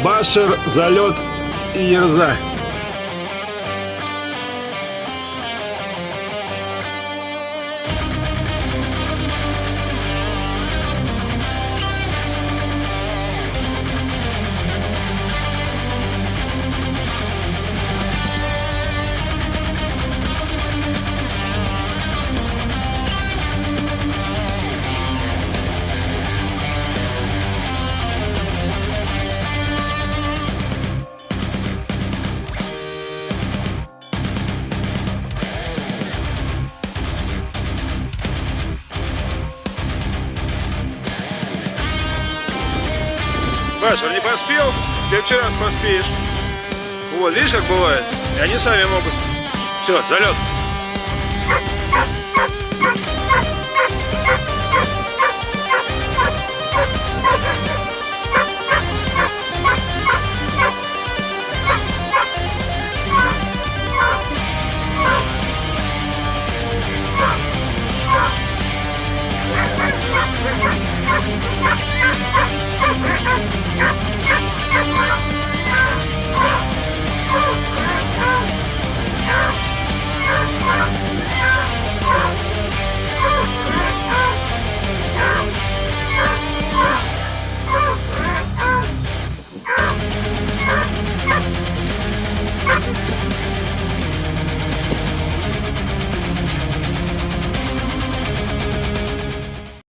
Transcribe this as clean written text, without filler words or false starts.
Башер, залет и ерза. Башер, не поспел? В следующий раз поспеешь. Вот, видишь, как бывает? И они сами могут. Все, залет.